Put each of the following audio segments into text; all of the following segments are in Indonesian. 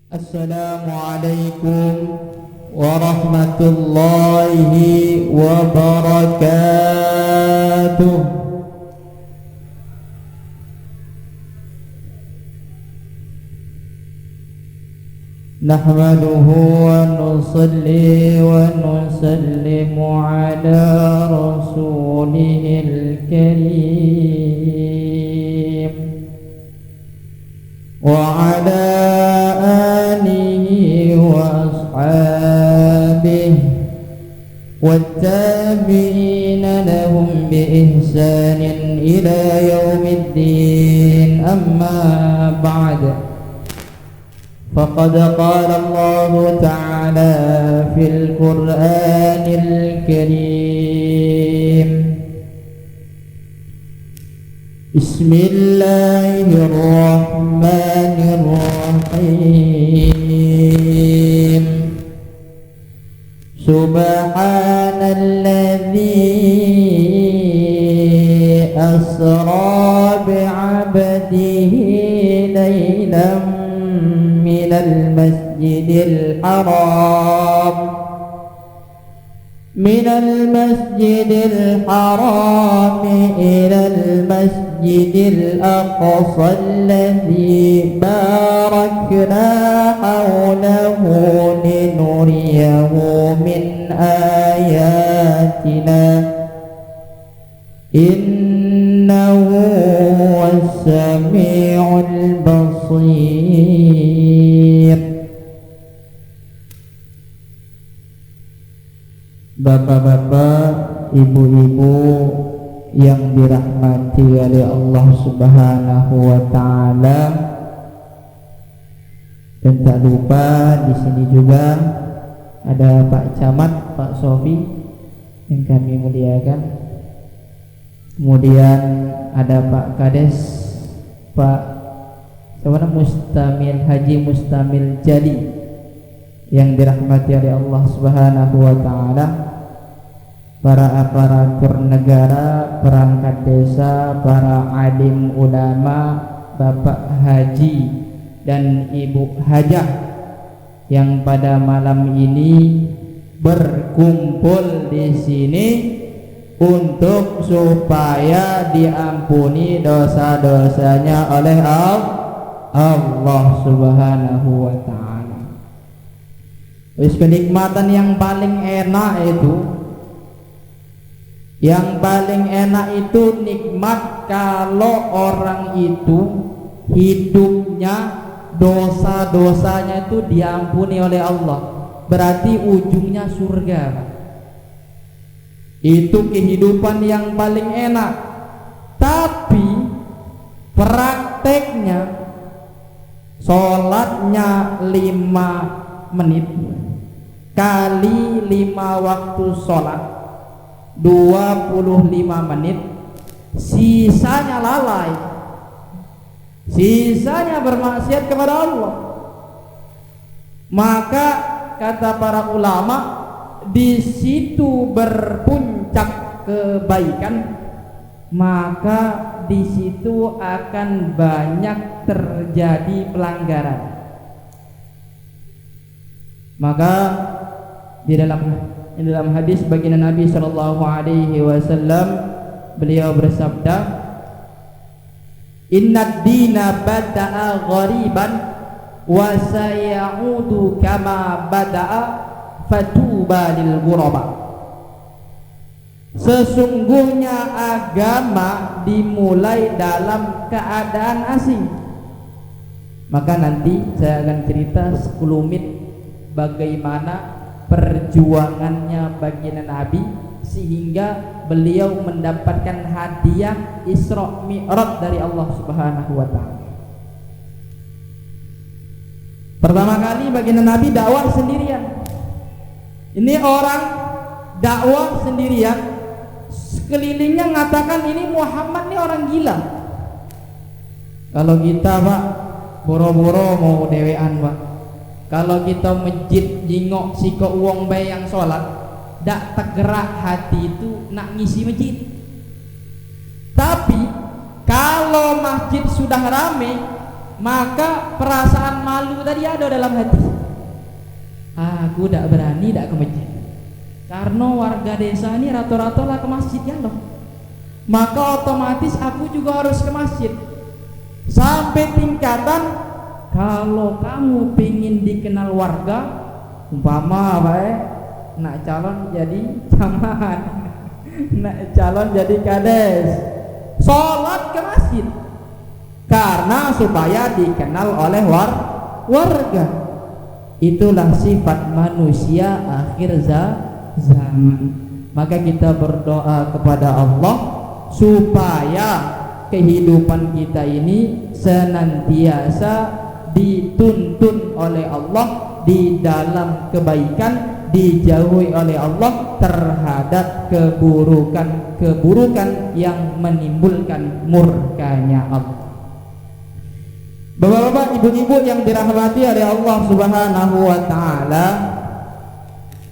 Assalamualaikum warahmatullahi wabarakatuh. Nahmaduhu wa nusalli wa nusallimu ala rasulihil karim wa ala alihi wa ashabihi wattabi'ina lahum bi ihsanin ila yaumiddin. Amma ba'd. فقد قال الله تعالى في القرآن الكريم بسم الله الرحمن الرحيم سبحان الذي أسرى بعبده ليلا من المسجد الحرام إلى المسجد الأقصى الذي باركنا حوله لنريه من آياتنا إنه هو السميع البصير. Bapak-bapak, ibu-ibu yang dirahmati oleh Allah Subhanahu wa taala, dan tak lupa di sini juga ada Pak Camat, Pak Sofi yang kami muliakan. Kemudian ada Pak Kades, Pak Mustamil Haji Mustamil Jadi yang dirahmati oleh Allah Subhanahu wa taala, para aparatur negara, perangkat desa, para alim ulama, Bapak Haji dan Ibu Hajah yang pada malam ini berkumpul di sini untuk supaya diampuni dosa-dosanya oleh Allah Subhanahu wa taala. Wis kenikmatan yang paling enak itu nikmat kalau orang itu hidupnya dosa-dosanya itu diampuni oleh Allah, berarti ujungnya surga. Itu kehidupan yang paling enak. Tapi prakteknya sholatnya 5 menit kali 5 waktu sholat 25 menit, sisanya lalai, sisanya bermaksiat kepada Allah. Maka kata para ulama, di situ berpuncak kebaikan, maka di situ akan banyak terjadi pelanggaran. Maka di dalam hadis baginda Nabi sallallahu alaihi wasallam, beliau bersabda, "Innad dina bada'a ghariban wa sayaudu kama bada'a fatuba lil ghuraba." Sesungguhnya agama dimulai dalam keadaan asing. Maka nanti saya akan cerita 10 menit bagaimana perjuangannya baginda Nabi sehingga beliau mendapatkan hadiah Isra Mi'raj dari Allah Subhanahu wa taala. Pertama kali baginda Nabi dakwah sendirian. Ini orang dakwah sendirian, sekelilingnya mengatakan ini Muhammad ini orang gila. Kalau kita Pak boro-boro mau dewean Pak, kalau kita masjid jingok siko uang bayi yang sholat, dak tergerak hati itu nak ngisi masjid. Tapi kalau masjid sudah rame, maka perasaan malu tadi ada dalam hati. Aku tidak berani tidak ke masjid, karena warga desa ini rata-rata lah ke masjid ya loh. Maka otomatis aku juga harus ke masjid. Sampai tingkatan kalau kamu pingin dikenal warga, umpama baik nak calon jadi camat, nak calon jadi kades, sholat ke masjid, karena supaya dikenal oleh warga. Itulah sifat manusia akhir zaman. Maka kita berdoa kepada Allah supaya kehidupan kita ini senantiasa dituntun oleh Allah di dalam kebaikan, dijauhi oleh Allah terhadap keburukan yang menimbulkan murkanya Allah. Bapak-bapak, ibu-ibu yang dirahmati oleh Allah Subhanahu wa taala,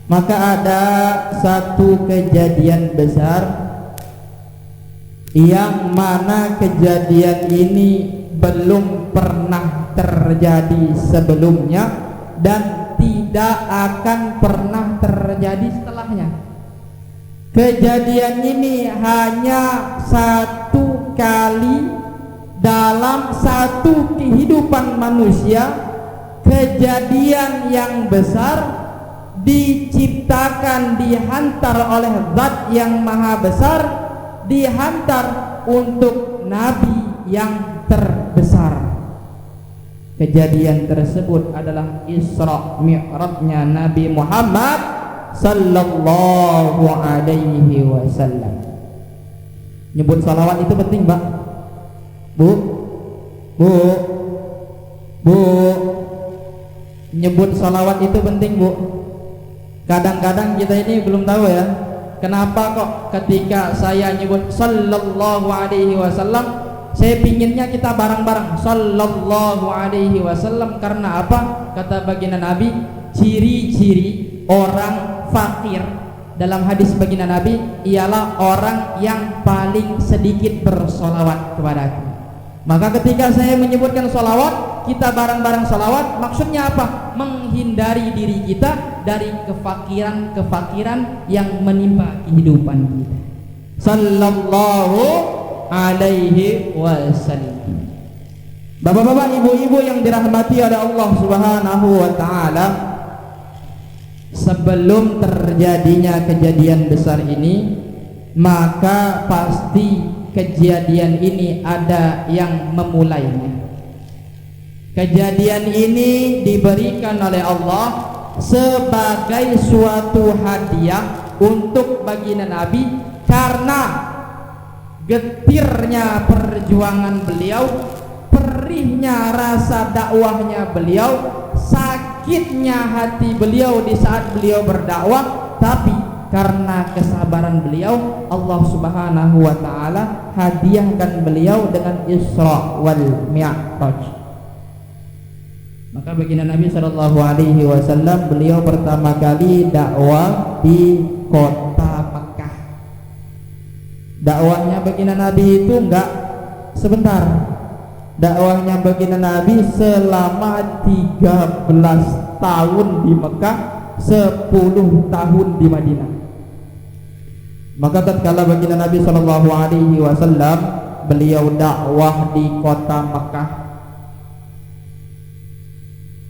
maka ada satu kejadian besar yang mana kejadian ini belum pernah terjadi sebelumnya dan tidak akan pernah terjadi setelahnya. Kejadian ini hanya satu kali dalam satu kehidupan manusia, kejadian yang besar diciptakan, dihantar oleh Zat yang maha besar, dihantar untuk Nabi yang terbesar. Kejadian tersebut adalah Isra Mi'rajnya Nabi Muhammad sallallahu alaihi wasallam. Nyebut salawat itu penting, Mbak. Bu, nyebut salawat itu penting, Bu. Kadang-kadang kita ini belum tahu ya, kenapa kok ketika saya nyebut sallallahu alaihi wasallam, saya pinginnya kita bareng-bareng sallallahu alaihi wasallam. Karena apa? Kata baginda Nabi, ciri-ciri orang fakir dalam hadis baginda Nabi ialah orang yang paling sedikit bersolawat kepadaku. Maka ketika saya menyebutkan solawat, kita bareng-bareng solawat, maksudnya apa? Menghindari diri kita dari kefakiran-kefakiran yang menimpa kehidupan kita. Sallallahu alaihi wasallam. Bapak-bapak, ibu-ibu yang dirahmati oleh Allah Subhanahu wa taala, sebelum terjadinya kejadian besar ini, maka pasti kejadian ini ada yang memulainya. Kejadian ini diberikan oleh Allah sebagai suatu hadiah untuk baginda Nabi, karena getirnya perjuangan beliau, perihnya rasa dakwahnya beliau, sakitnya hati beliau di saat beliau berdakwah, tapi karena kesabaran beliau, Allah Subhanahu wa taala hadiahkan beliau dengan Isra wal Mi'raj. Maka baginda Nabi sallallahu alaihi wasallam, beliau pertama kali dakwah di kota Mekah. Dakwahnya baginda Nabi itu enggak sebentar. Dakwahnya baginda Nabi selama 13 tahun di Mekah, 10 tahun di Madinah. Maka tatkala baginda Nabi sallallahu alaihi wasallam beliau dakwah di kota Mekah,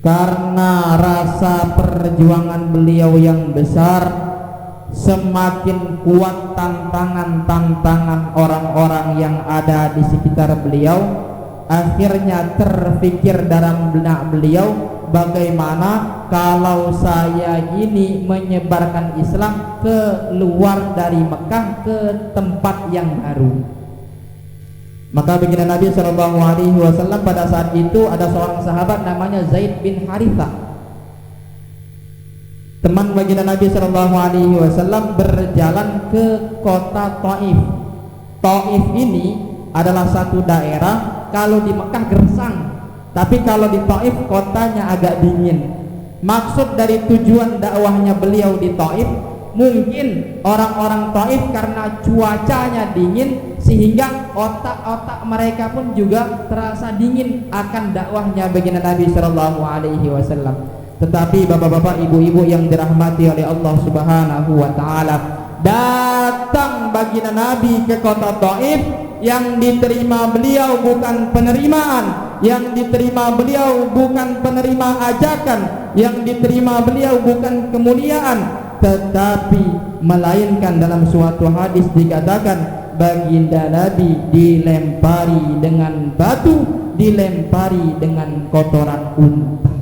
karena rasa perjuangan beliau yang besar, semakin kuat tantangan-tantangan orang-orang yang ada di sekitar beliau. Akhirnya terfikir dalam benak beliau, bagaimana kalau saya ini menyebarkan Islam keluar dari Mekah ke tempat yang baru. Maka baginda Nabi sallallahu alaihi wasallam pada saat itu ada seorang sahabat namanya Zaid bin Harithah. Teman baginda Nabi sallallahu alaihi wasallam berjalan ke kota Taif. Taif ini adalah satu daerah, kalau di Mekah gersang, tapi kalau di Taif kotanya agak dingin. Maksud dari tujuan dakwahnya beliau di Taif, Mungkin orang-orang Taif karena cuacanya dingin sehingga otak-otak mereka pun juga terasa dingin akan dakwahnya baginda Nabi Shallallahu Alaihi Wasallam. Tetapi bapak-bapak, ibu-ibu yang dirahmati oleh Allah Subhanahu Wa Taala, datang baginda Nabi ke kota Taif, yang diterima beliau bukan penerimaan, yang diterima beliau bukan penerima ajakan, yang diterima beliau bukan kemuliaan, tetapi melainkan dalam suatu hadis dikatakan baginda Nabi dilempari dengan batu, dilempari dengan kotoran unta.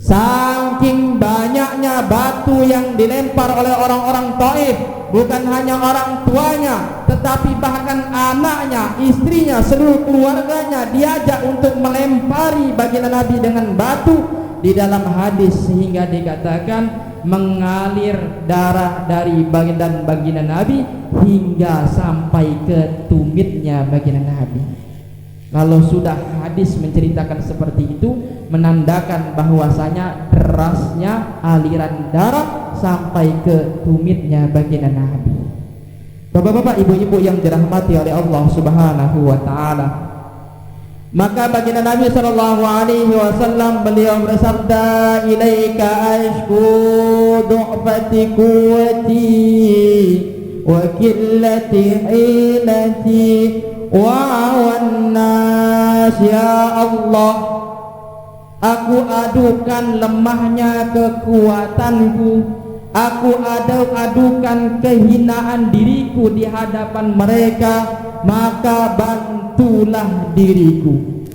Saking banyaknya batu yang dilempar oleh orang-orang Taif, bukan hanya orang tuanya, tetapi bahkan anaknya, istrinya, seluruh keluarganya diajak untuk melempari baginda Nabi dengan batu. Di dalam hadis sehingga dikatakan mengalir darah dari baginda Nabi hingga sampai ke tumitnya baginda Nabi. Kalau sudah hadis menceritakan seperti itu, menandakan bahwasanya derasnya aliran darah sampai ke tumitnya baginda Nabi. Bapak-bapak, ibu-ibu yang dirahmati oleh Allah Subhanahu Wa Taala, maka baginda Nabi Shallallahu Alaihi Wasallam beliau bersabda, ilaika ashku du'fati quwwati wa qillati hilati wa awan nas. Ya Allah, aku adukan lemahnya kekuatanku, aku adukan kehinaan diriku di hadapan mereka, maka bantulah diriku.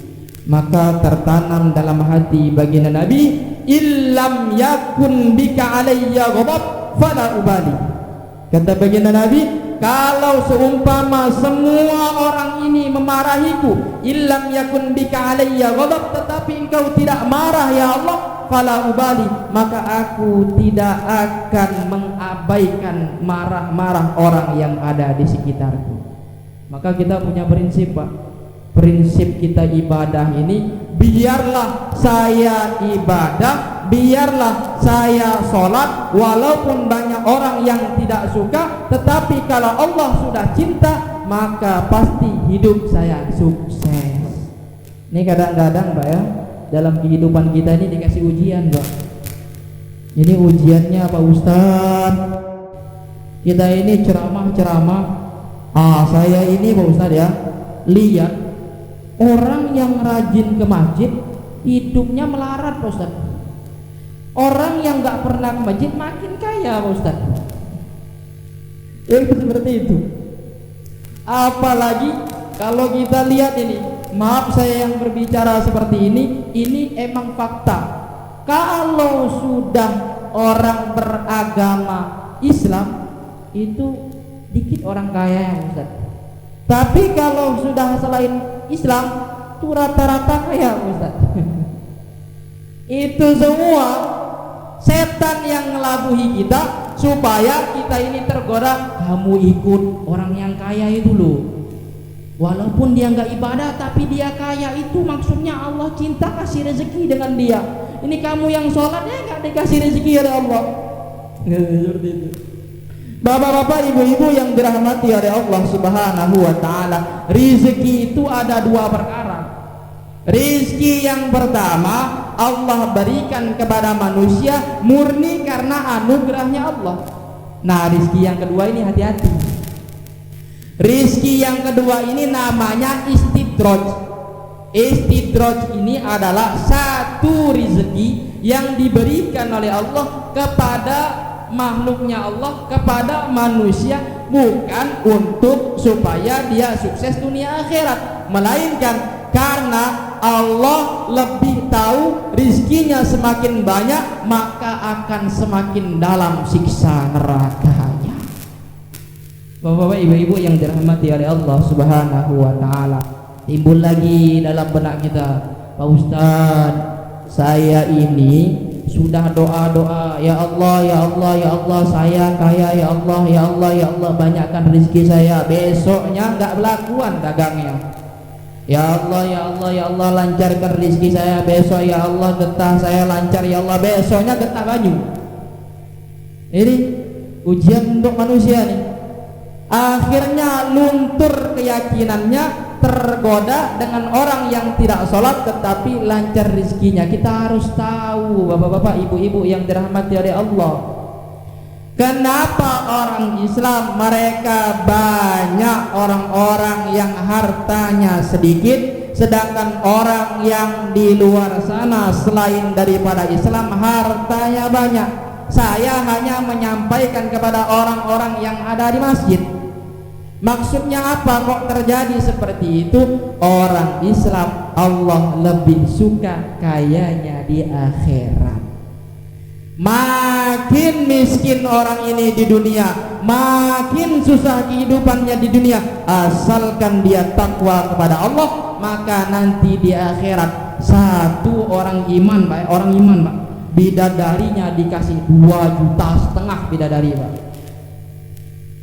Maka tertanam dalam hati baginda Nabi, illam yakun bika alayya ghadab fala ubali. Kata baginda Nabi, kalau seumpama semua orang ini memarahiku, illam yakun bika alayya ghadab, tetapi engkau tidak marah ya Allah, fala ubali, maka aku tidak akan mengabaikan marah-marah orang yang ada di sekitarku. Maka kita punya prinsip, Pak. Prinsip kita ibadah ini, biarlah saya ibadah, biarlah saya sholat, walaupun banyak orang yang tidak suka, tetapi kalau Allah sudah cinta, maka pasti hidup saya sukses. Ini kadang-kadang, Pak, ya, dalam kehidupan kita ini dikasih ujian, Pak. Ini ujiannya Pak Ustadz, kita ini ceramah-ceramah, saya ini Pak Ustadz ya, lihat orang yang rajin ke masjid hidupnya melarat Pak Ustadz. Orang yang gak pernah ke masjid makin kaya Pak Ustadz. Seperti itu. Apalagi kalau kita lihat ini, maaf saya yang berbicara seperti ini emang fakta. Kalau sudah orang beragama Islam itu dikit orang kaya ya Ustadz. Tapi kalau sudah selain Islam itu rata-rata kaya Ustaz. Itu semua setan yang ngelabuhi kita supaya kita ini tergoda. Kamu ikut orang yang kaya itu loh, walaupun dia nggak ibadah tapi dia kaya, itu maksudnya Allah cinta kasih rezeki dengan dia. Ini kamu yang sholat ya nggak dikasih rezeki oleh Allah. Seperti itu. Bapak-bapak, ibu-ibu yang dirahmati oleh Allah Subhanahu Wa Taala, rizki itu ada dua perkara. Rizki yang pertama Allah berikan kepada manusia murni karena anugerahnya Allah. Nah, rizki yang kedua ini hati-hati. Rizki yang kedua ini namanya istidraj. Istidraj ini adalah satu rizki yang diberikan oleh Allah kepada makhluknya Allah, kepada manusia, bukan untuk supaya dia sukses dunia akhirat, melainkan karena Allah lebih tahu rizkinya semakin banyak maka akan semakin dalam siksa nerakanya. Bapak-bapak, ibu-ibu yang dirahmati oleh Allah Subhanahu Wa Taala, timbul lagi dalam benak kita, Pak Ustadz, saya ini sudah doa-doa, ya Allah, ya Allah, ya Allah, saya kaya, ya Allah, ya Allah, ya Allah, banyakkan rezeki saya. Besoknya nggak belakuan dagangnya. Ya Allah, ya Allah, ya Allah, lancarkan rezeki saya. Besok ya Allah, getah saya lancar, ya Allah, besoknya getah baju. Ini ujian untuk manusia nih. Akhirnya luntur keyakinannya, tergoda dengan orang yang tidak sholat tetapi lancar rezekinya. Kita harus tahu, bapak-bapak, ibu-ibu yang dirahmati oleh Allah, kenapa orang Islam mereka banyak orang-orang yang hartanya sedikit, sedangkan orang yang di luar sana selain daripada Islam hartanya banyak. Saya hanya menyampaikan kepada orang-orang yang ada di masjid. Maksudnya apa kok terjadi seperti itu? Orang Islam Allah lebih suka kayanya di akhirat. Makin miskin orang ini di dunia, makin susah kehidupannya di dunia, asalkan dia takwa kepada Allah, maka nanti di akhirat satu orang iman, Pak, orang iman, Pak, bidadarinya dikasih 2,5 juta bidadari, Pak.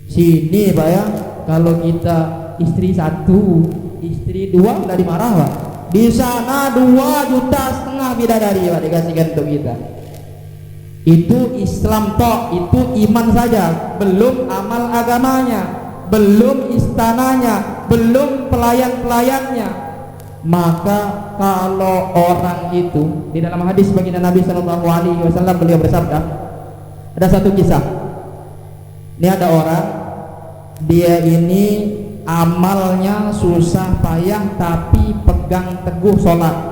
Sini, Pak, ya, kalau kita istri 1, istri 2 udah dimarah, Pak. Di sana 2,5 juta bidadari, Pak, dikasihkan untuk kita. Itu Islam toh, itu iman saja, belum amal agamanya, belum istananya, belum pelayan-pelayannya. Maka kalau orang itu, di dalam hadis baginda Nabi Shallallahu Alaihi Wasallam beliau bersabda, ada satu kisah. Ini ada orang, dia ini amalnya susah payah tapi pegang teguh sholat.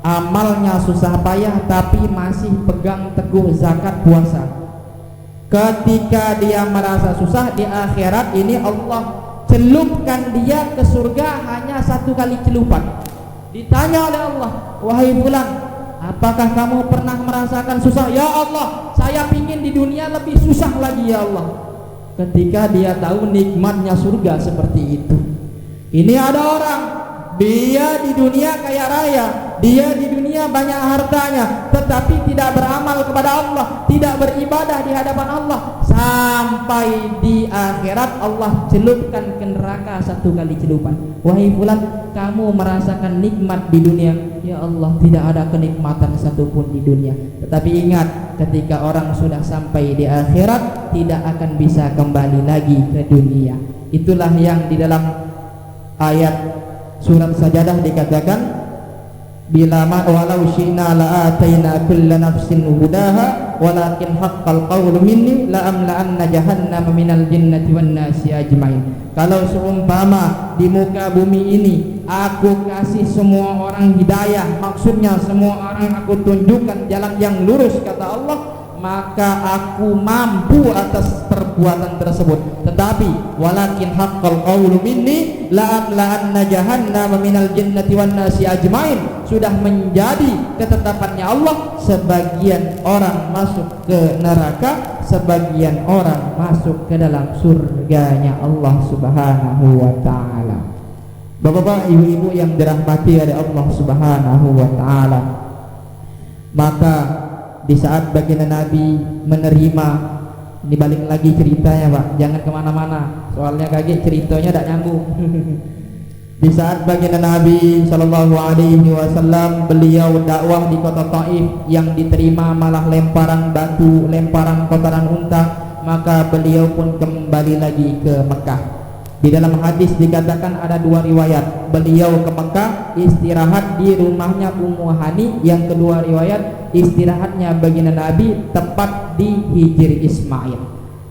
Amalnya susah payah tapi masih pegang teguh zakat puasa. Ketika dia merasa susah di akhirat ini, Allah celupkan dia ke surga hanya 1 kali celupan. Ditanya oleh Allah, wahai fulan, apakah kamu pernah merasakan susah? Ya Allah, saya pingin di dunia lebih susah lagi ya Allah. Ketika dia tahu nikmatnya surga seperti itu. Ini ada orang, dia di dunia kaya raya, dia di dunia banyak hartanya, tetapi tidak beramal kepada Allah, tidak beribadah di hadapan Allah. Sampai di akhirat Allah celupkan ke neraka 1 kali celupan. Wahai fulan, kamu merasakan nikmat di dunia? Ya Allah, tidak ada kenikmatan satupun di dunia. Tetapi ingat, ketika orang sudah sampai di akhirat, tidak akan bisa kembali lagi ke dunia. Itulah yang di dalam ayat surat Sajadah dikatakan, bila walau syi'na la'ataina kulla nafsin hudaha walakin haqqal qawlu minni la'amla'anna jahannama minal jinnati wan nasi ajmain. Kalau seumpama di muka bumi ini aku kasih semua orang hidayah, maksudnya semua orang aku tunjukkan jalan yang lurus, kata Allah, maka aku mampu atas perbuatan tersebut. Tetapi walakin haqqal qawlu minni la'amla'anna jahannama minal jinnati wan nasi ajmain, sudah menjadi ketetapannya Allah, sebagian orang masuk ke neraka, sebagian orang masuk ke dalam surganya Allah Subhanahu wa taala. Bapak-bapak, ibu-ibu yang dirahmati oleh Allah Subhanahu wa taala, maka di saat baginda Nabi menerima, ini balik lagi ceritanya Pak, jangan kemana-mana, soalnya kaget ceritanya tidak nyambung. Di saat baginda Nabi Shallallahu Alaihi Wasallam beliau dakwah di kota Taif, yang diterima malah lemparan batu, lemparan kotoran unta, maka beliau pun kembali lagi ke Mekah. Di dalam hadis dikatakan ada 2 riwayat, beliau ke Mekah istirahat di rumahnya Ummu Hani, yang kedua riwayat istirahatnya baginda Nabi tepat di Hijri Ismail.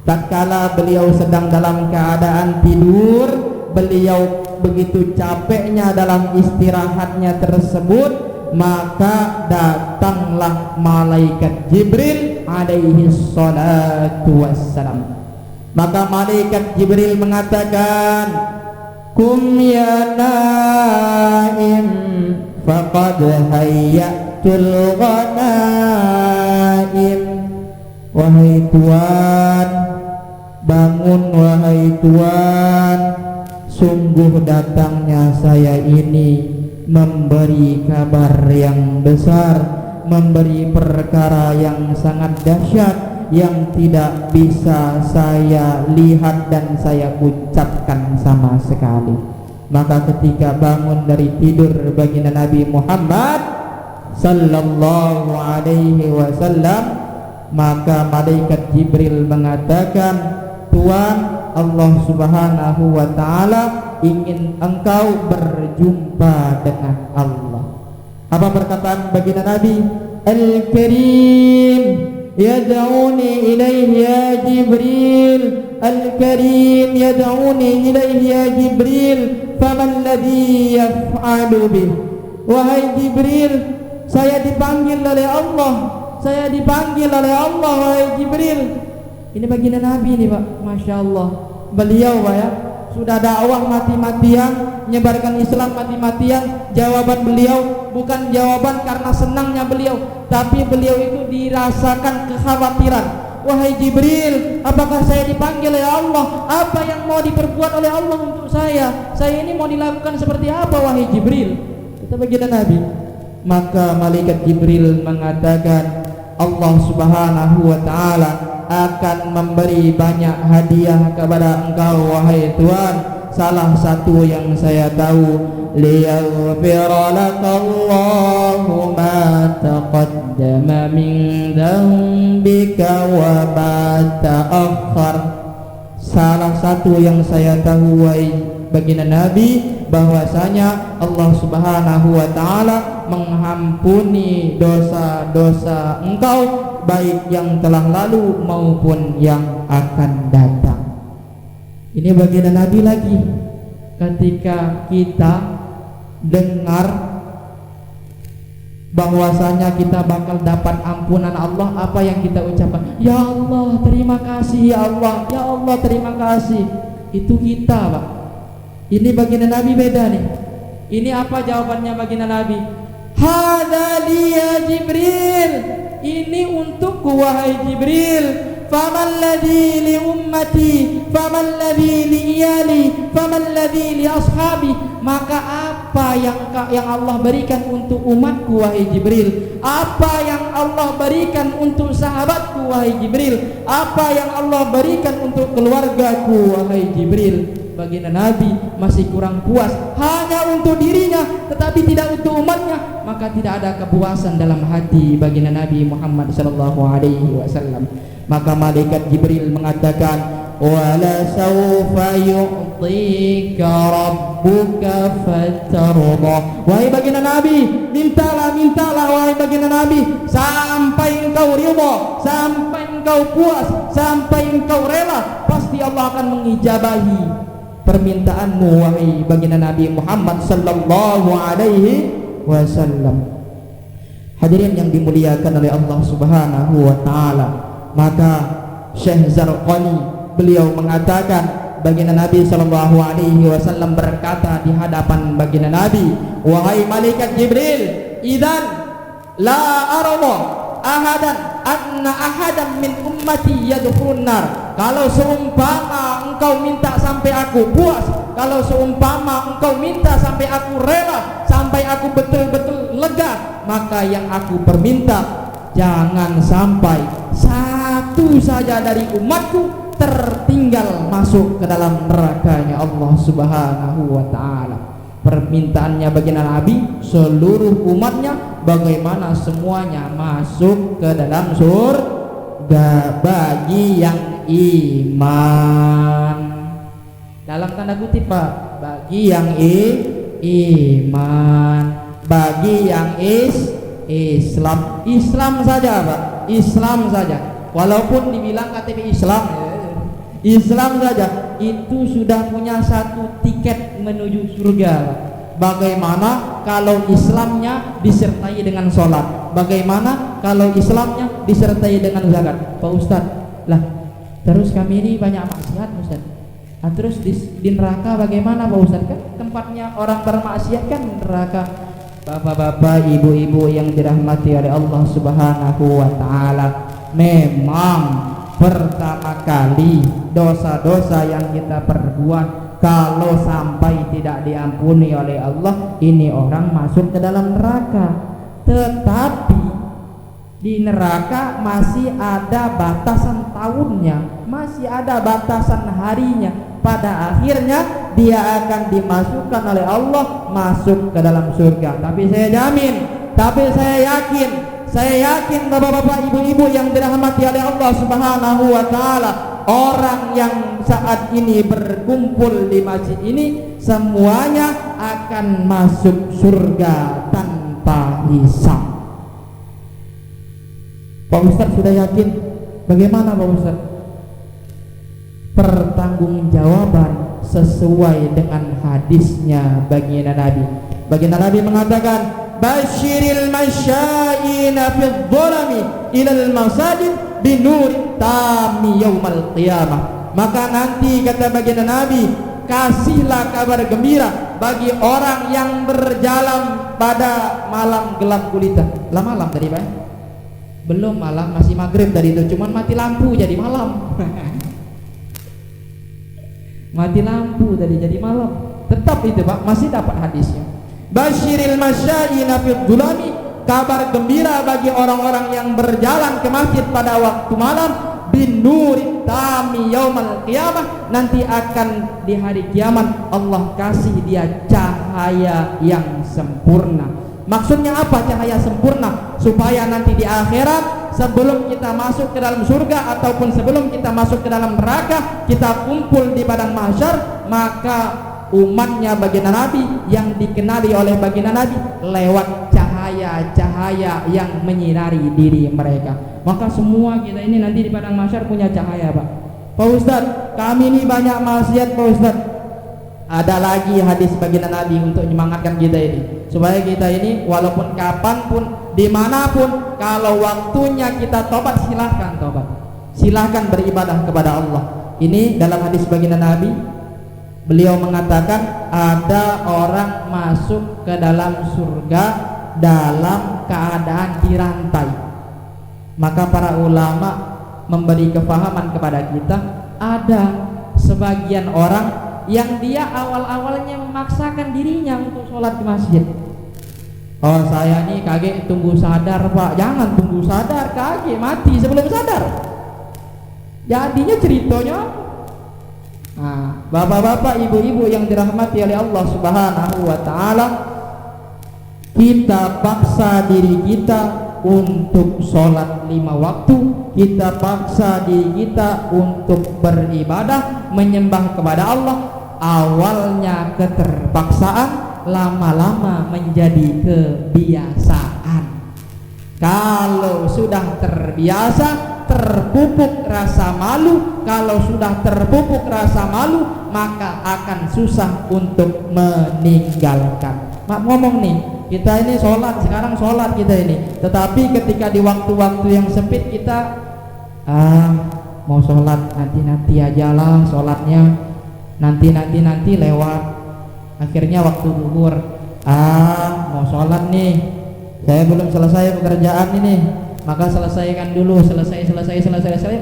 Tatkala beliau sedang dalam keadaan tidur, beliau begitu capeknya dalam istirahatnya tersebut, maka datanglah malaikat Jibril alaihi salatu wassalam. Maka malaikat Jibril mengatakan, kum ya naim faqad hayyatul ghanaim. Wahai Tuhan, bangun wahai Tuhan, sungguh datangnya saya ini memberi kabar yang besar, memberi perkara yang sangat dahsyat yang tidak bisa saya lihat dan saya ucapkan sama sekali. Maka ketika bangun dari tidur baginda Nabi Muhammad sallallahu alaihi wasallam, Maka malaikat Jibril mengatakan, Tuhan, Allah Subhanahu wa ta'ala ingin engkau berjumpa dengan Allah. Apa perkataan baginda Nabi? Al-Karim yad'uni ilaihi ya Jibril, Al-Karim yad'uni ilaihi ya Jibril, faman ladhi yaf'alu bih. Wahai Jibril, saya dipanggil oleh Allah, saya dipanggil oleh Allah, wahai Jibril. Ini baginda Nabi ini Pak, Masya Allah. Beliau Pak ya, sudah dakwah mati-matian, menyebarkan Islam mati-matian. Jawaban beliau bukan jawaban karena senangnya beliau, tapi beliau itu dirasakan kekhawatiran. Wahai Jibril, apakah saya dipanggil oleh Allah? Apa yang mau diperbuat oleh Allah untuk saya? Saya ini mau dilakukan seperti apa wahai Jibril? Kata baginda Nabi. Maka malaikat Jibril mengatakan, Allah Subhanahu wa ta'ala akan memberi banyak hadiah kepada engkau wahai Tuhan. Salah satu yang saya tahu, liyaghfira lakallahu ma taqaddama min dhanbika wa ma ta'akhkhar. Salah satu yang saya tahu wahai baginda Nabi, bahwasanya Allah Subhanahu wa ta'ala mengampuni dosa-dosa engkau, baik yang telah lalu maupun yang akan datang. Ini baginda Nabi lagi. Ketika kita dengar bahwasanya kita bakal dapat ampunan Allah, apa yang kita ucapkan? Ya Allah, terima kasih ya Allah, ya Allah terima kasih. Itu kita Pak. Ini baginda Nabi beda nih. Ini apa jawabannya baginda Nabi? Hadza li ya Jibril. Ini untukku wahai Jibril. Faman ladzi li ummati, faman ladzi li iyali, faman ladzi li ashabi. Maka apa yang Allah berikan untuk umatku wahai Jibril? Apa yang Allah berikan untuk sahabatku wahai Jibril? Apa yang Allah berikan untuk keluargaku wahai Jibril? Baginda Nabi masih kurang puas hanya untuk dirinya tetapi tidak untuk umatnya, maka tidak ada kepuasan dalam hati baginda Nabi Muhammad sallallahu alaihi wasallam. Maka malaikat Jibril mengatakan, wala sawfa yu'tika rabbuka fatarda. Wahai baginda Nabi, mintalah wahai baginda Nabi, sampai engkau ridha, sampai engkau puas, sampai engkau rela, pasti Allah akan mengijabahi permintaanmu wahai baginda Nabi Muhammad sallallahu alaihi wasallam. Hadirin yang dimuliakan oleh Allah Subhanahu wa taala, maka Syekh Zarqani beliau mengatakan, baginda Nabi sallallahu alaihi wasallam berkata di hadapan baginda Nabi, wahai malaikat Jibril, idzan la arda ahadan anna ahadan min ummati yadkhulun nar. Kalau seumpama engkau minta sampai aku puas, kalau seumpama engkau minta sampai aku rela, sampai aku betul-betul lega, maka yang aku perminta, jangan sampai satu saja dari umatku tertinggal masuk ke dalam nerakanya Allah Subhanahu wa ta'ala. Permintaannya baginda Nabi, seluruh umatnya bagaimana semuanya masuk ke dalam surga bagi yang iman. Dalam tanda kutip Pak, bagi yang iman, bagi yang Islam. Islam saja Pak, Islam saja. Walaupun dibilang KTP Islam saja, itu sudah punya satu tiket menuju surga. Bagaimana kalau Islamnya disertai dengan sholat? Bagaimana kalau Islamnya disertai dengan zakat? Pak Ustadz, lah terus kami ini banyak maksiat Ustadz. Terus di neraka bagaimana Pak Ustadz? Kan tempatnya orang bermaksiat kan neraka. Bapak-bapak, ibu-ibu yang dirahmati oleh Allah Subhanahu wa ta'ala, memang pertama kali dosa-dosa yang kita perbuat kalau sampai tidak diampuni oleh Allah, ini orang masuk ke dalam neraka. Tetapi di neraka masih ada batasan tahunnya, masih ada batasan harinya. Pada akhirnya dia akan dimasukkan oleh Allah masuk ke dalam surga. Tapi saya jamin, tapi saya yakin, saya yakin bapak-bapak, ibu-ibu yang dirahmati oleh Allah Subhanahu wa taala, orang yang saat ini berkumpul di masjid ini semuanya akan masuk surga tanpa hisab. Pak Ustadz sudah yakin? Bagaimana Pak Ustadz? Pertanggungjawaban sesuai dengan hadisnya baginda Nabi. Baginda Nabi mengatakan, "Basyiril masya'ina fid dhulami ilal masajid binur tami yaumal qiyamah." Maka nanti kata baginda Nabi, kasihlah kabar gembira bagi orang yang berjalan pada malam gelap gulita. Lah malam tadi Pak? Belum malam, masih maghrib tadi itu, cuman mati lampu jadi malam. Mati lampu tadi jadi malam. Tetap itu Pak, masih dapat hadisnya. Basyiril masya'ina fid dhulami, kabar gembira bagi orang-orang yang berjalan ke masjid pada waktu malam, bin nuri tami yaumal qiyamah, nanti akan di hari kiamat Allah kasih dia cahaya yang sempurna. Maksudnya apa cahaya sempurna? Supaya nanti di akhirat, sebelum kita masuk ke dalam surga ataupun sebelum kita masuk ke dalam neraka, kita kumpul di padang mahsyar, maka umatnya baginda Nabi yang dikenali oleh baginda Nabi lewat cahaya-cahaya yang menyinari diri mereka. Maka semua kita ini nanti di padang mahsyar punya cahaya Pak. Pak Ustadz, kami ini banyak maksiat Pak Ustadz. Ada lagi hadis baginda Nabi untuk menyemangatkan kita ini, supaya kita ini walaupun kapanpun, dimanapun, kalau waktunya kita tobat, silahkan tobat, silahkan beribadah kepada Allah. Ini dalam hadis baginda Nabi, beliau mengatakan ada orang masuk ke dalam surga dalam keadaan dirantai. Maka para ulama memberi kefahaman kepada kita, ada sebagian orang yang dia awal-awalnya memaksakan dirinya untuk sholat di masjid. Oh saya nih kaget, tunggu sadar Pak. Jangan tunggu sadar, kaget mati sebelum sadar. Jadinya ceritanya. Nah, bapak-bapak, ibu-ibu yang dirahmati oleh Allah Subhanahu wa taala, kita paksa diri kita untuk sholat 5 waktu, kita paksa diri kita untuk beribadah, menyembah kepada Allah. Awalnya keterpaksaan, lama-lama menjadi kebiasaan. Kalau sudah terbiasa, terpupuk rasa malu. Kalau sudah terpupuk rasa malu, maka akan susah untuk meninggalkan. Mak ngomong nih, kita ini sholat, sekarang sholat kita ini, tetapi ketika di waktu-waktu yang sempit kita mau sholat, nanti aja lah sholatnya, nanti lewat. Akhirnya waktu zuhur, mau sholat nih, saya belum selesai pekerjaan ini, maka selesaikan dulu, selesai,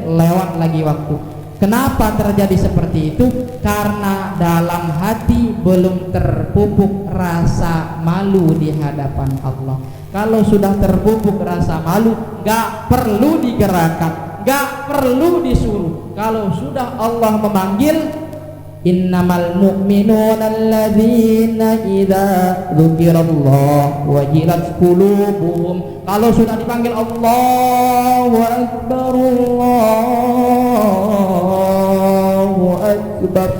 lewat lagi waktu. Kenapa terjadi seperti itu? Karena dalam hati belum terpupuk rasa malu di hadapan Allah. Kalau sudah terpupuk rasa malu, gak perlu digerakkan, gak perlu disuruh. Kalau sudah Allah memanggil, innamal mu'minuna alladzina idza dzukirallah wajilat qulubuhum. Kalau sudah dipanggil Allahu akbar, Allahu akbar,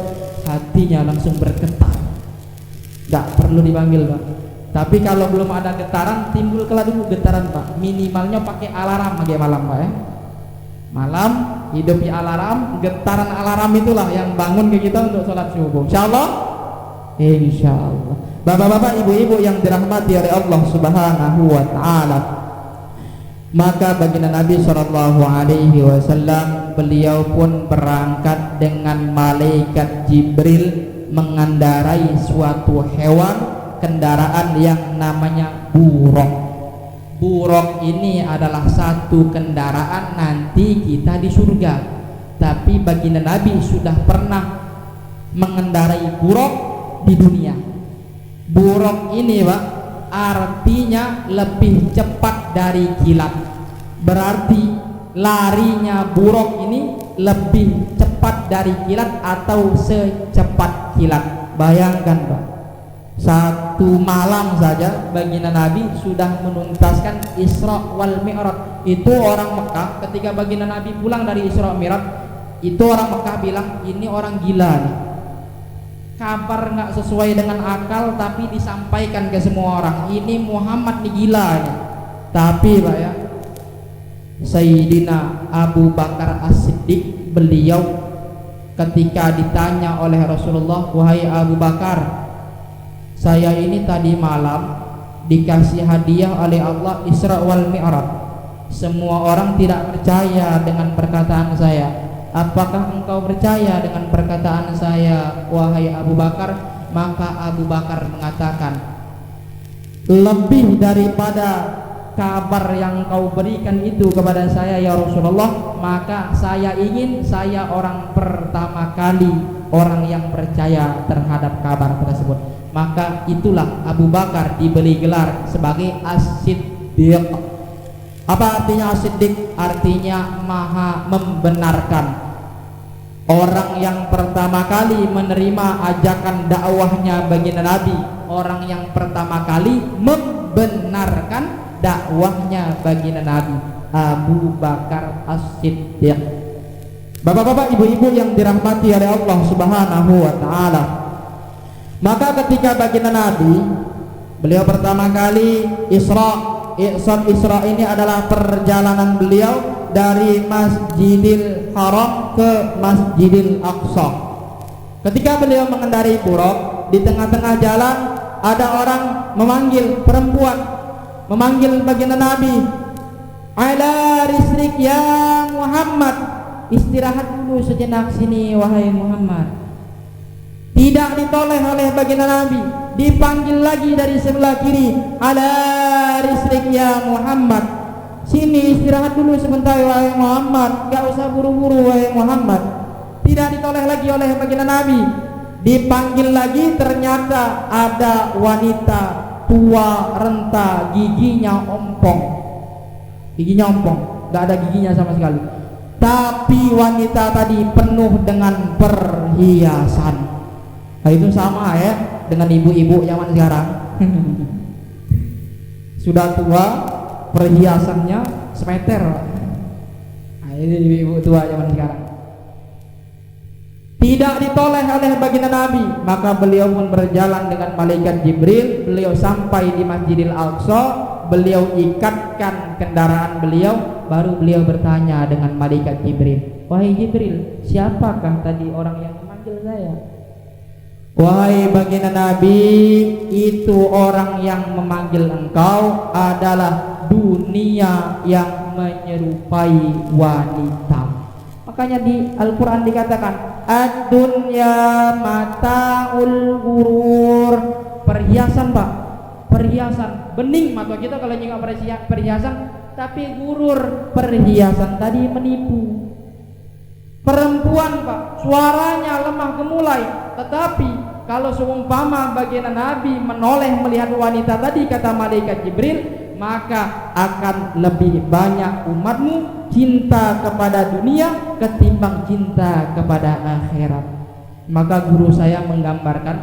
hatinya langsung bergetar. Gak perlu dipanggil Pak. Tapi kalau belum ada getaran, timbul kala dulu getaran Pak. Minimalnya pakai alarm bagi malam Pak ya. Malam hidupi alarm, getaran alarm itulah yang bangun ke kita untuk sholat subuh. Insyaallah, insyaallah. Bapak-bapak, ibu-ibu yang dirahmati oleh Allah Subhanahu wa taala, maka baginda Nabi sallallahu alaihi wasallam, beliau pun berangkat dengan malaikat Jibril mengendarai suatu hewan, kendaraan yang namanya buraq. Buraq ini adalah satu kendaraan nanti kita di surga. Tapi baginda Nabi sudah pernah mengendarai buraq di dunia. Buraq ini Pak, artinya lebih cepat dari kilat. Berarti larinya buraq ini lebih cepat dari kilat atau secepat kilat. Bayangkan Pak, Satu malam saja baginda Nabi sudah menuntaskan Isra wal Mi'raj. Itu orang Mekah ketika baginda Nabi pulang dari Isra Mi'raj, itu orang Mekah bilang ini orang gila nih. Kabar nggak sesuai dengan akal tapi disampaikan ke semua orang. Ini Muhammad nih gila nih. Tapi Pak ya, Sayyidina Abu Bakar As-Siddiq, beliau ketika ditanya oleh Rasulullah, wahai Abu Bakar, saya ini tadi malam dikasih hadiah oleh Allah Isra wal Mi'raj. Semua orang tidak percaya dengan perkataan saya. Apakah engkau percaya dengan perkataan saya, wahai Abu Bakar? Maka Abu Bakar mengatakan, lebih daripada kabar yang kau berikan itu kepada saya ya Rasulullah, maka saya ingin saya orang pertama kali orang yang percaya terhadap kabar tersebut. Maka itulah Abu Bakar diberi gelar sebagai As-Siddiq. Apa artinya As-Siddiq? Artinya maha membenarkan. Orang yang pertama kali menerima ajakan dakwahnya baginda Nabi, orang yang pertama kali membenarkan dakwahnya baginda Nabi, Abu Bakar As-Siddiq. Bapak-bapak, ibu-ibu yang dirahmati oleh Allah Subhanahu wa taala. Maka ketika baginda Nabi, beliau pertama kali Isra ini adalah perjalanan beliau dari Masjidil Haram ke Masjidil Aqsa. Ketika beliau mengendarai buruk, di tengah-tengah jalan ada orang memanggil, perempuan memanggil baginda Nabi, ala rislik ya Muhammad, istirahat dulu sejenak sini wahai Muhammad. Tidak ditoleh oleh baginda Nabi, dipanggil lagi dari sebelah kiri, ala rislik ya Muhammad, sini istirahat dulu sebentar wahai Muhammad, gak usah buru-buru wahai Muhammad. Tidak ditoleh lagi oleh baginda Nabi, dipanggil lagi, ternyata ada wanita tua renta, giginya ompong, gak ada giginya sama sekali. Tapi wanita tadi penuh dengan perhiasan. Nah, itu sama ya dengan ibu-ibu zaman sekarang. Sudah tua, perhiasannya semeter. Nah, ini ibu-ibu tua zaman sekarang. Tidak ditoleh oleh baginda Nabi, maka beliau pun berjalan dengan malaikat Jibril. Beliau sampai di Masjidil Aqsa, beliau ikatkan kendaraan beliau, baru beliau bertanya dengan malaikat Jibril, wahai Jibril, siapakah tadi orang yang memanggil saya? Wahai baginda Nabi, itu orang yang memanggil engkau adalah dunia yang menyerupai wanita. Makanya di Al-Quran dikatakan ad-dunya mata'ul ghurur. Perhiasan Pak, perhiasan bening mata kita kalau nggak perhiasan, tapi gurur, perhiasan tadi menipu. Perempuan Pak, suaranya lemah gemulai, tetapi kalau seumpama baginda Nabi menoleh melihat wanita tadi, kata malaikat Jibril, maka akan lebih banyak umatmu cinta kepada dunia ketimbang cinta kepada akhirat. Maka guru saya menggambarkan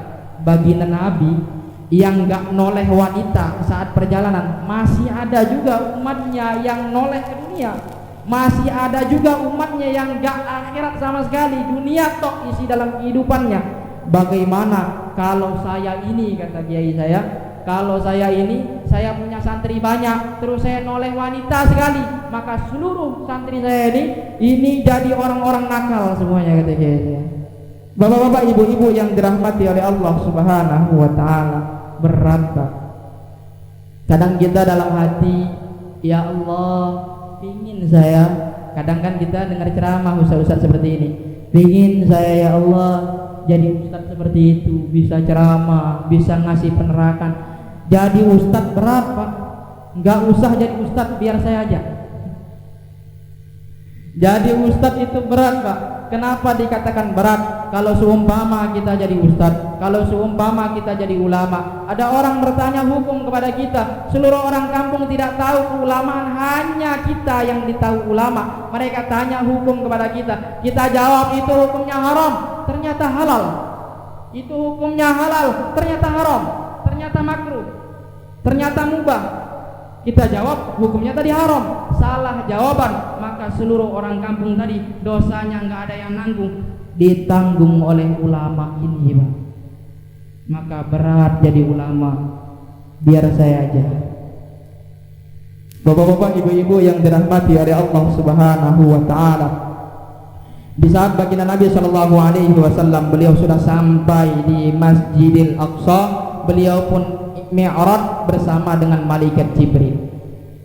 baginda Nabi yang gak noleh wanita saat perjalanan, masih ada juga umatnya yang noleh ke dunia. Masih ada juga umatnya yang gak akhirat sama sekali, dunia tok isi dalam kehidupannya. Bagaimana kalau saya ini, kata kiai saya, kalau saya ini, saya punya santri banyak, terus saya noleh wanita sekali, maka seluruh santri saya ini jadi orang-orang nakal semuanya, kata kiai saya. Bapak-bapak, ibu-ibu yang dirahmati oleh Allah Subhanahu wa taala, berat Pak. Kadang kita dalam hati, ya Allah, pingin saya, kadang kan kita dengar ceramah ustaz-ustaz seperti ini, pingin saya ya Allah jadi ustaz seperti itu, bisa ceramah, bisa ngasih penerakan. Jadi ustaz berat Pak, nggak usah jadi ustaz, biar saya aja. Jadi ustaz itu berat Pak. Kenapa dikatakan berat? Kalau seumpama kita jadi ustaz, kalau seumpama kita jadi ulama, ada orang bertanya hukum kepada kita, seluruh orang kampung tidak tahu keulamaan, hanya kita yang ditahu ulama. Mereka tanya hukum kepada kita, kita jawab itu hukumnya haram, ternyata halal. Itu hukumnya halal, ternyata haram. ternyata makruh, ternyata mubah. Kita jawab hukumnya tadi haram, salah jawaban, maka seluruh orang kampung tadi dosanya nggak ada yang nanggung, ditanggung oleh ulama ini, Pak. Maka berat jadi ulama. Biar saya aja. Bapak-bapak, ibu-ibu yang dirahmati oleh Allah Subhanahu wa taala. Di saat baginda Nabi sallallahu alaihi wasallam beliau sudah sampai di Masjidil Aqsa, beliau pun mi'raj bersama dengan malaikat Jibril.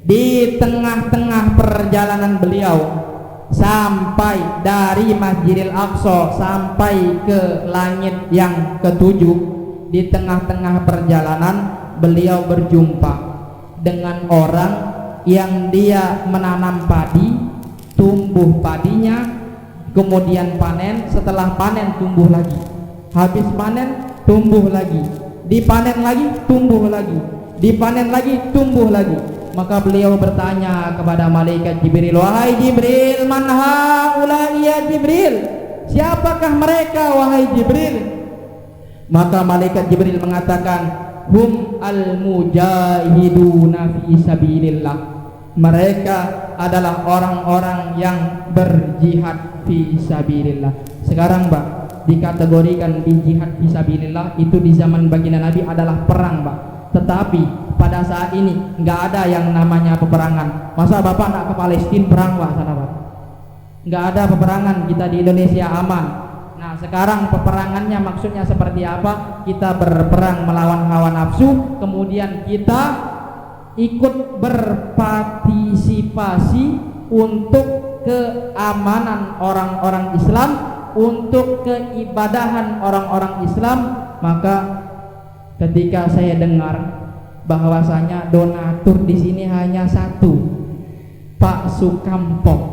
Di tengah-tengah perjalanan beliau sampai dari Masjidil Aqsa sampai ke langit yang ketujuh, di tengah-tengah perjalanan beliau berjumpa dengan orang yang dia menanam padi, tumbuh padinya, kemudian panen, setelah panen tumbuh lagi, habis panen tumbuh lagi, dipanen lagi tumbuh lagi, dipanen lagi tumbuh lagi. Maka beliau bertanya kepada malaikat Jibril, wahai Jibril, man haula'i ya Jibril, siapakah mereka wahai Jibril? Maka malaikat Jibril mengatakan, hum al-mujahiduna fi sabilillah, mereka adalah orang-orang yang berjihad fi sabilillah. Sekarang, Pak, dikategorikan di jihad fi sabilillah itu di zaman baginda Nabi adalah perang, Pak. Tetapi pada saat ini nggak ada yang namanya peperangan. Masa Bapak nak ke Palestina perang, Pak, sana, Pak? Nggak ada peperangan, kita di Indonesia aman. Nah, sekarang peperangannya maksudnya seperti apa? Kita berperang melawan hawa nafsu, kemudian kita ikut berpartisipasi untuk keamanan orang-orang Islam, untuk keibadahan orang-orang Islam. Maka ketika saya dengar bahwasanya donatur di sini hanya satu, Pak Sukamto,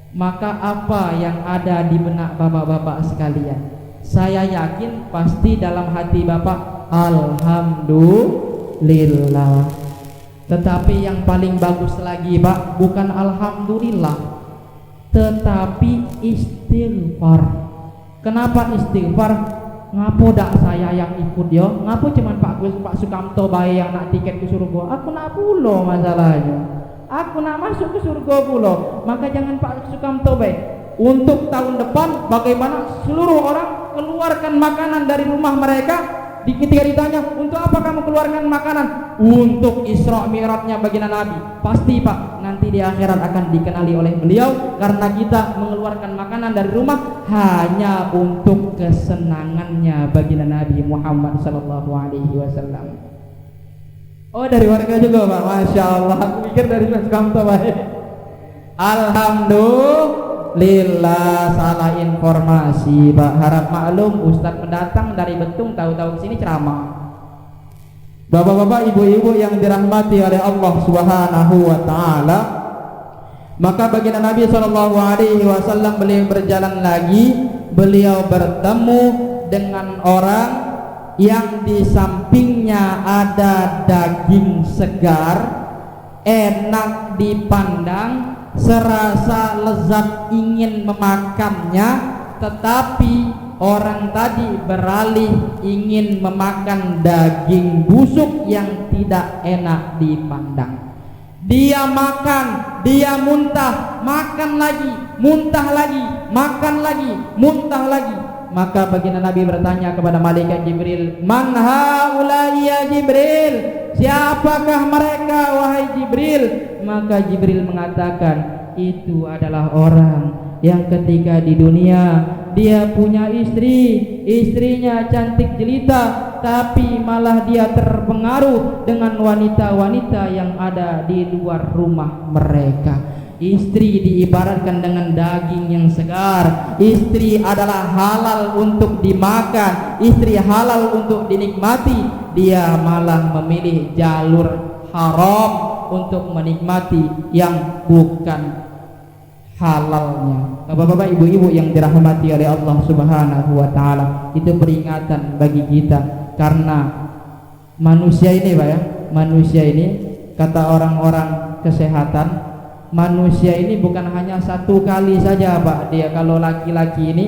maka apa yang ada di benak bapak-bapak sekalian? Saya yakin pasti dalam hati bapak alhamdulillah. Tetapi yang paling bagus lagi, Pak, bukan alhamdulillah, tetapi istighfar. Kenapa istighfar? Ngapo dak saya yang ikut yo? Ngapo cuman Pak Sukamto bae yang nak tiket ke surga? Aku nak pulo masalahnya. Aku nak masuk ke surga pulo. Maka jangan Pak Sukamto bae. Untuk tahun depan bagaimana seluruh orang keluarkan makanan dari rumah mereka. Ketika ditanya, untuk apa kamu keluarkan makanan? Untuk Isra Mi'rajnya baginda Nabi. Pasti, Pak, nanti di akhirat akan dikenali oleh beliau, karena kita mengeluarkan makanan dari rumah hanya untuk kesenangannya baginda Nabi Muhammad sallallahu alaihi wasallam. Oh, dari warga juga, Pak. Masya Allah, aku pikir dari Mas Kamto, Pak. Alhamdulillah, salah informasi, Pak. Harap maklum, Ustadz mendatang dari Betung, tahu-tahu kesini ceramah. Bapak-bapak, ibu-ibu yang dirahmati oleh Allah Subhanahu wa taala, maka baginda Nabi sallallahu alaihi wasallam beliau berjalan lagi, beliau bertemu dengan orang yang di sampingnya ada daging segar, enak dipandang, serasa lezat ingin memakannya, tetapi orang tadi beralih ingin memakan daging busuk yang tidak enak dipandang. Dia makan, dia muntah, makan lagi, muntah lagi, makan lagi, muntah lagi. Maka baginda Nabi bertanya kepada malaikat Jibril, man haula'i ya Jibril, siapakah mereka wahai Jibril? Maka Jibril mengatakan, itu adalah orang yang ketika di dunia dia punya istri, istrinya cantik jelita, tapi malah dia terpengaruh dengan wanita-wanita yang ada di luar rumah mereka. Istri diibaratkan dengan daging yang segar. Istri adalah halal untuk dimakan, istri halal untuk dinikmati. Dia malah memilih jalur haram untuk menikmati yang bukan halalnya. Bapak-bapak, ibu-ibu yang dirahmati oleh Allah Subhanahu wa taala, itu peringatan bagi kita, karena manusia ini, Pak ya, manusia ini kata orang-orang kesehatan, manusia ini bukan hanya satu kali saja, Pak. Dia kalau laki-laki ini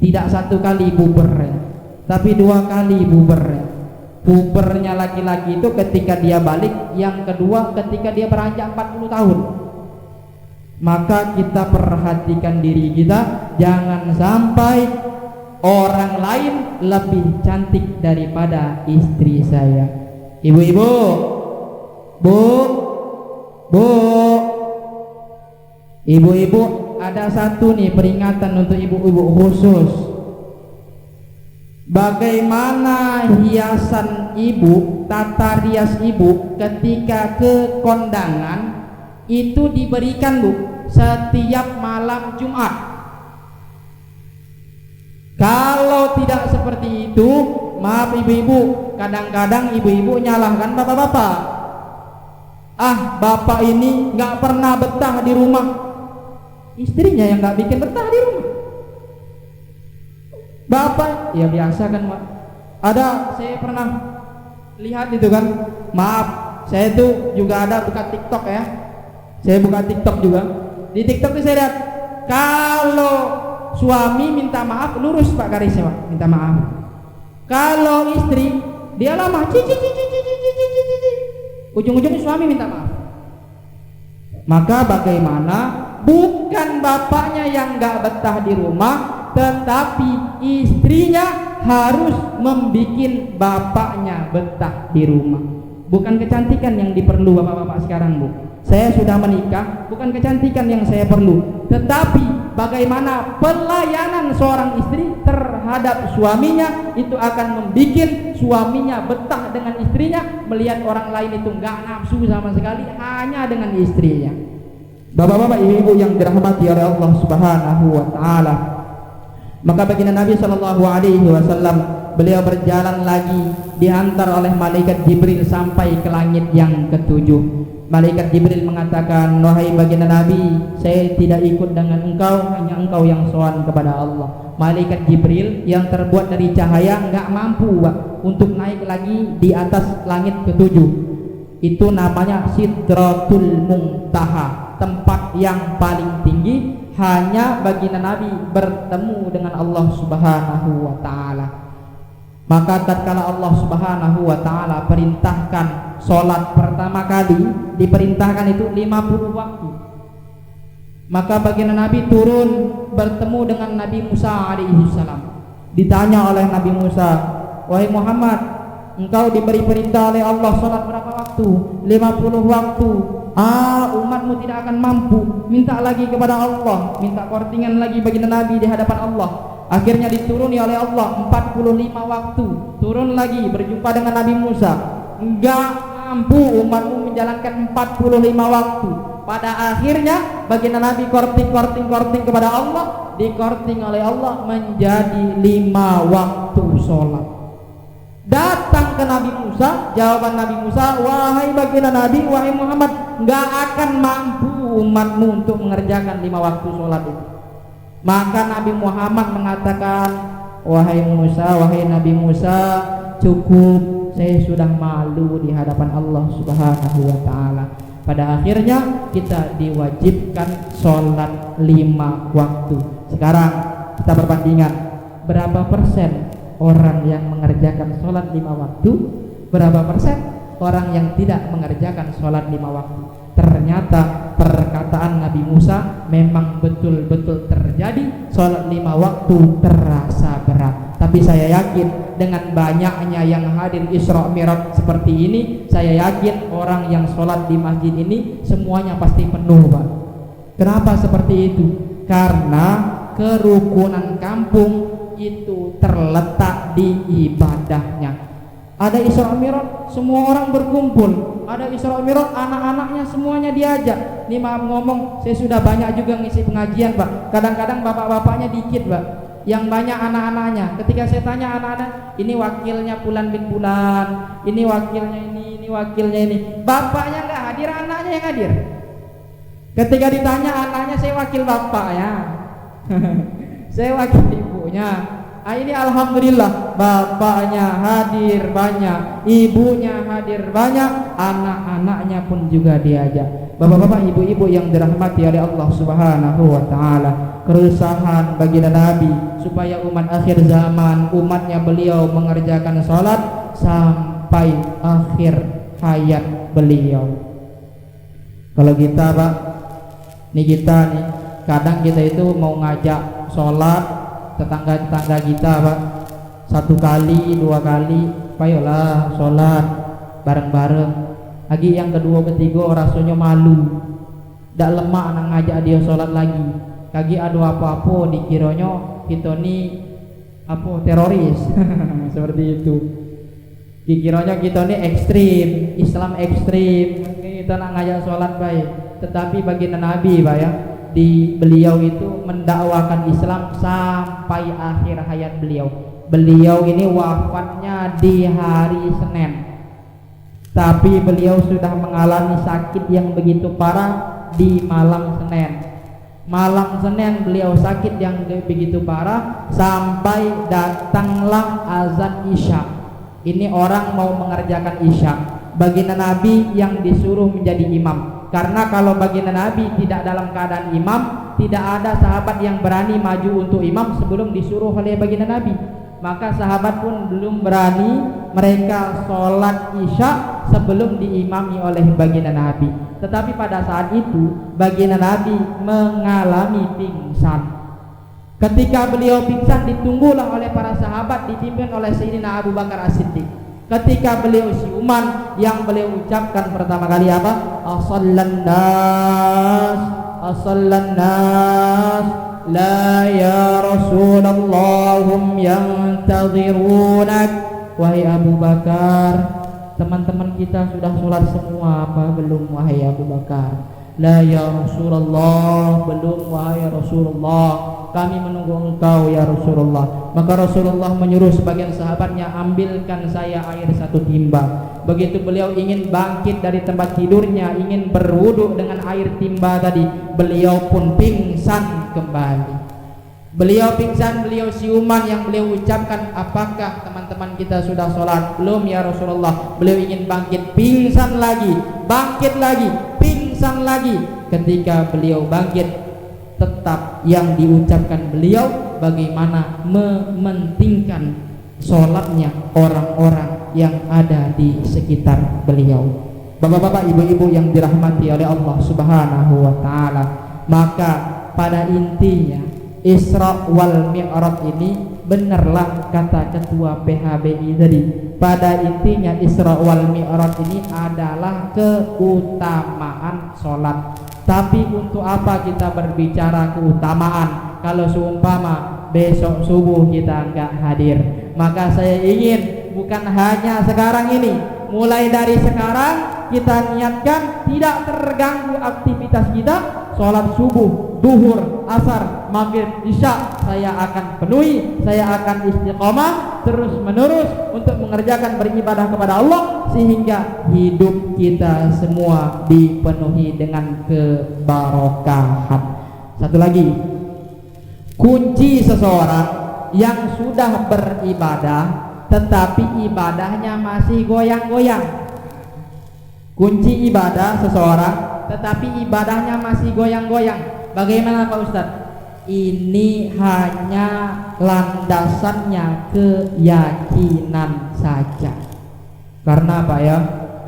tidak satu kali buber ya, tapi 2 kali buber ya. Pubernya laki-laki itu ketika dia balik, yang kedua ketika dia beranjak 40 tahun. Maka kita perhatikan diri kita, jangan sampai orang lain lebih cantik daripada istri saya. Ibu-ibu, bu, ibu-ibu, ada satu nih peringatan untuk ibu-ibu khusus. Bagaimana hiasan ibu, tata rias ibu ketika ke kondangan itu diberikan, Bu, setiap malam Jumat. Kalau tidak seperti itu, maaf ibu-ibu, kadang-kadang ibu-ibu nyalahkan bapak-bapak. Ah, bapak ini nggak pernah betah di rumah. Istrinya yang nggak bikin betah di rumah. Bapak, ya biasa kan, Mak. Ada, saya pernah lihat itu kan. Maaf, saya itu juga ada buka TikTok ya. Saya buka TikTok juga. Di TikTok itu saya lihat kalau suami minta maaf lurus Pak garisnya, Pak, minta maaf. Kalau istri dia lama, ujung-ujungnya suami minta maaf. Maka bagaimana? Bukan bapaknya yang nggak betah di rumah, tetapi istrinya harus membikin bapaknya betah di rumah. Bukan kecantikan yang diperlu bapak-bapak sekarang, Bu. Saya sudah menikah, bukan kecantikan yang saya perlu, tetapi bagaimana pelayanan seorang istri terhadap suaminya itu akan membikin suaminya betah dengan istrinya, melihat orang lain itu nggak nafsu sama sekali, hanya dengan istrinya. Bapak-bapak, ibu-ibu yang dirahmati oleh Allah Subhanahu wa taala. Maka baginda Nabi sallallahu alaihi wasallam, beliau berjalan lagi diantar oleh malaikat Jibril sampai ke langit yang ketujuh. Malaikat Jibril mengatakan, wahai baginda Nabi, saya tidak ikut dengan engkau, hanya engkau yang sowan kepada Allah. Malaikat Jibril yang terbuat dari cahaya nggak mampu, Pak, untuk naik lagi di atas langit ketujuh. Itu namanya Sidratul Muntaha, tempat yang paling tinggi. Hanya baginda Nabi bertemu dengan Allah Subhanahu wa taala. Maka tatkala Allah Subhanahu wa taala perintahkan salat pertama kali, diperintahkan itu 50 waktu. Maka baginda Nabi turun bertemu dengan Nabi Musa alaihi salam. Ditanya oleh Nabi Musa, "Wahai Muhammad, engkau diberi perintah oleh Allah salat berapa waktu?" 50 waktu. Umatmu tidak akan mampu, minta lagi kepada Allah, minta kortingan lagi baginda Nabi di hadapan Allah. Akhirnya dituruni oleh Allah 45 waktu, turun lagi berjumpa dengan Nabi Musa. Enggak mampu umatmu menjalankan 45 waktu. Pada akhirnya baginda Nabi korting kepada Allah, dikorting oleh Allah menjadi 5 waktu sholat. Datang ke Nabi Musa, jawaban Nabi Musa, wahai baginda Nabi, wahai Muhammad, nggak akan mampu umatmu untuk mengerjakan 5 waktu sholat itu. Maka Nabi Muhammad mengatakan, wahai Musa, wahai Nabi Musa, cukup, saya sudah malu di hadapan Allah Subhanahu wa taala. Pada akhirnya kita diwajibkan sholat 5 waktu. Sekarang kita perbandingan, berapa persen orang yang mengerjakan sholat 5 waktu, berapa persen orang yang tidak mengerjakan sholat 5 waktu. Ternyata perkataan Nabi Musa memang betul-betul terjadi, sholat 5 waktu terasa berat. Tapi saya yakin dengan banyaknya yang hadir Isra Mi'raj seperti ini, saya yakin orang yang sholat di masjid ini semuanya pasti penuh, Pak. Kenapa seperti itu? Karena kerukunan kampung itu terletak di ibadahnya. Ada Isra Mi'raj, semua orang berkumpul. Ada Isra Mi'raj, anak-anaknya semuanya diajak. Ini maaf ngomong, saya sudah banyak juga ngisi pengajian, Pak. Kadang-kadang bapak-bapaknya dikit, Pak, yang banyak anak-anaknya. Ketika saya tanya anak-anak, ini wakilnya Fulan bin Fulan, ini wakilnya ini wakilnya ini. Bapaknya nggak hadir, anaknya yang hadir. Ketika ditanya anaknya, saya wakil bapak ya. Saya wakil ibunya. Ini alhamdulillah bapaknya hadir banyak, ibunya hadir banyak, anak-anaknya pun juga diajak. Bapak-bapak, ibu-ibu yang dirahmati oleh Allah Subhanahu wa taala, keresahan baginda Nabi supaya umat akhir zaman, umatnya beliau mengerjakan salat sampai sampai akhir hayat beliau. Kalau kita Pak, kadang kita itu mau ngajak sholat tetangga-tetangga kita Pak, 1 kali 2 kali, ayolah sholat bareng-bareng. Lagi yang kedua ketiga rasanya malu, dak lemak nak ngajak dia sholat lagi. Kagi ada apa-apa dikiranya kita ni apa teroris seperti itu. Dikiranya kita ni ekstrim, Islam ekstrim, kita nak ngajak sholat baik. Tetapi baginda Nabi Pak ya, di beliau itu mendakwakan Islam sampai akhir hayat beliau. Beliau ini wafatnya di hari Senin, tapi beliau sudah mengalami sakit yang begitu parah di malam Senin. Malam Senin beliau sakit yang begitu parah sampai datanglah azan Isya. Ini orang mau mengerjakan Isya, baginda Nabi yang disuruh menjadi imam. Karena kalau baginda Nabi tidak dalam keadaan imam, tidak ada sahabat yang berani maju untuk imam sebelum disuruh oleh baginda Nabi. Maka sahabat pun belum berani mereka sholat Isya sebelum diimami oleh baginda Nabi. Tetapi pada saat itu baginda Nabi mengalami pingsan. Ketika beliau pingsan ditunggulah oleh para sahabat dipimpin oleh Sayyidina Abu Bakar As-Siddiq. Ketika beliau siuman, yang beliau ucapkan pertama kali apa? Asallan nas la ya Rasulullah hum yantadhirunak. Wahai Abu Bakar, teman-teman kita sudah sholat semua apa belum wahai Abu Bakar? La ya Rasulullah, belum wahai Rasulullah, kami menunggu engkau ya Rasulullah. Maka Rasulullah menyuruh sebagian sahabatnya, ambilkan saya air 1 timba. Begitu beliau ingin bangkit dari tempat tidurnya, ingin berwudu dengan air timba tadi, beliau pun pingsan kembali. Beliau pingsan, beliau siuman, yang beliau ucapkan, apakah teman-teman kita sudah sholat? Belum ya Rasulullah. Beliau ingin bangkit, pingsan lagi, bangkit lagi, pingsan lagi. Ketika beliau bangkit, tetap yang diucapkan beliau bagaimana mementingkan sholatnya orang-orang yang ada di sekitar beliau. Bapak-bapak, ibu-ibu yang dirahmati oleh Allah Subhanahu wa ta'ala, maka pada intinya Isra wal Mi'raj ini benarlah kata ketua PHBI tadi. Pada intinya Isra wal Mi'raj ini adalah keutamaan sholat. Tapi untuk apa kita berbicara keutamaan kalau seumpama besok subuh kita enggak hadir? Maka saya ingin bukan hanya sekarang ini, mulai dari sekarang kita niatkan tidak terganggu aktivitas kita. Sholat subuh, duhur, asar, maghrib, isya saya akan penuhi, saya akan istiqomah terus menerus untuk mengerjakan beribadah kepada Allah, sehingga hidup kita semua dipenuhi dengan kebarokahan. Satu lagi, kunci seseorang yang sudah beribadah tetapi ibadahnya masih goyang-goyang. Kunci ibadah seseorang tetapi ibadahnya masih goyang-goyang. Bagaimana Pak Ustadz? Ini hanya landasannya keyakinan saja. Karena apa ya?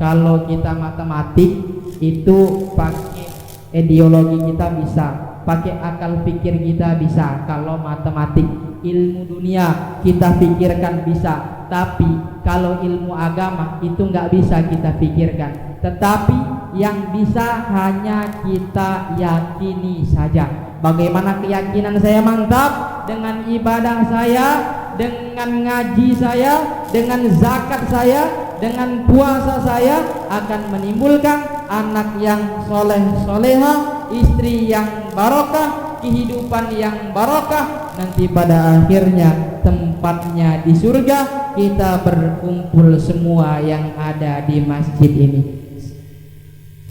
Kalau kita matematik itu pakai ideologi kita bisa, pakai akal pikir kita bisa. Kalau matematik, ilmu dunia kita pikirkan bisa, tapi kalau ilmu agama itu nggak bisa kita pikirkan. Tetapi yang bisa hanya kita yakini saja. Bagaimana keyakinan saya mantap dengan ibadah saya, dengan ngaji saya, dengan zakat saya, dengan puasa saya akan menimbulkan anak yang soleh soleha, istri yang barokah, kehidupan yang barokah. Nanti pada akhirnya tempatnya di surga. Kita berkumpul semua yang ada di masjid ini.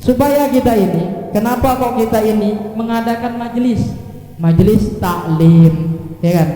Supaya kita ini, kenapa kok kita ini mengadakan majelis taklim, ya kan?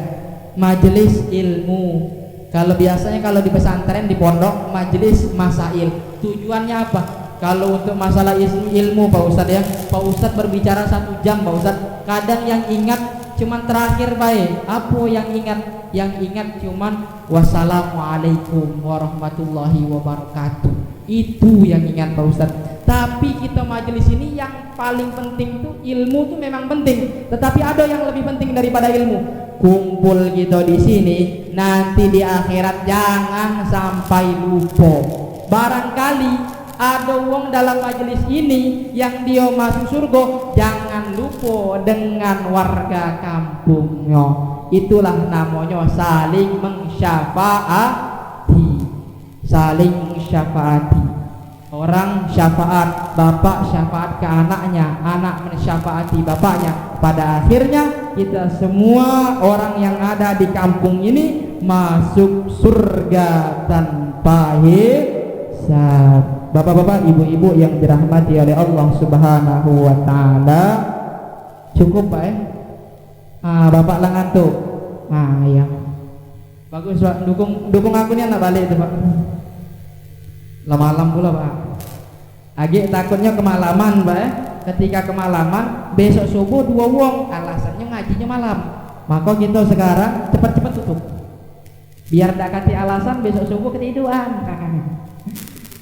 Majelis ilmu. Kalau biasanya kalau di pesantren, di pondok, majelis masail. Tujuannya apa? Kalau untuk masalah ilmu Pak Ustadz ya, Pak Ustadz berbicara 1 jam Pak Ustadz. Kadang yang ingat cuman terakhir baik. Apa yang ingat? yang ingat cuman wassalamualaikum warahmatullahi wabarakatuh. Itu yang ingat Pak Ustaz. Tapi kita majelis ini yang paling penting tuh ilmu tuh memang penting, tetapi ada yang lebih penting daripada ilmu. Kumpul kita di sini, nanti di akhirat jangan sampai lupa. Barangkali ada wong dalam majelis ini yang dia masuk surga, jangan lupa dengan warga kampungnya. Itulah namanya saling mensyafaati. Saling mensyafaati. Orang syafaat, bapak syafaat ke anaknya, anak mensyafaati bapaknya. Pada akhirnya kita semua orang yang ada di kampung ini masuk surga tanpa hisab. Bapak-bapak, ibu-ibu yang dirahmati oleh Allah Subhanahu wa taala. Cukup, Pak Bapak lah ngantuk. Ya. Bagus, Pak. Dukung aku nih anak balik itu, Pak. Malam pula, Pak. Agak takutnya kemalaman, Pak. Ketika kemalaman, besok subuh 2 wong, alasannya ngajinya malam. Maka kita sekarang cepat-cepat tutup. Biar tak kasih alasan besok subuh ketiduran.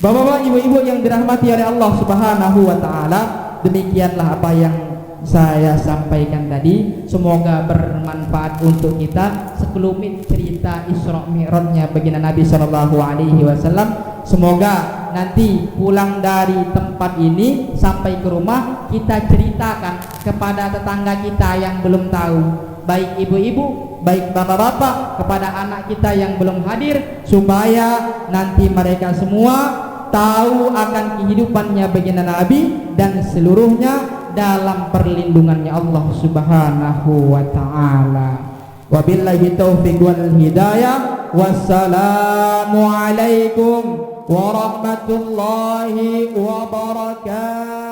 Bapak-bapak, ibu-ibu yang dirahmati oleh Allah Subhanahu wa taala, demikianlah apa yang saya sampaikan tadi. Semoga bermanfaat untuk kita. Sekelumit cerita Isra Mi'rajnya baginda Nabi sallallahu alaihi wasallam. Semoga nanti pulang dari tempat ini sampai ke rumah kita ceritakan kepada tetangga kita yang belum tahu, baik ibu-ibu, baik bapak-bapak, kepada anak kita yang belum hadir, supaya nanti mereka semua tahu akan kehidupannya baginda Nabi dan seluruhnya dalam perlindungannya Allah Subhanahu wa taala. Wabillahi taufiq wal hidayah. Wassalamu alaikum warahmatullahi wabarakatuh.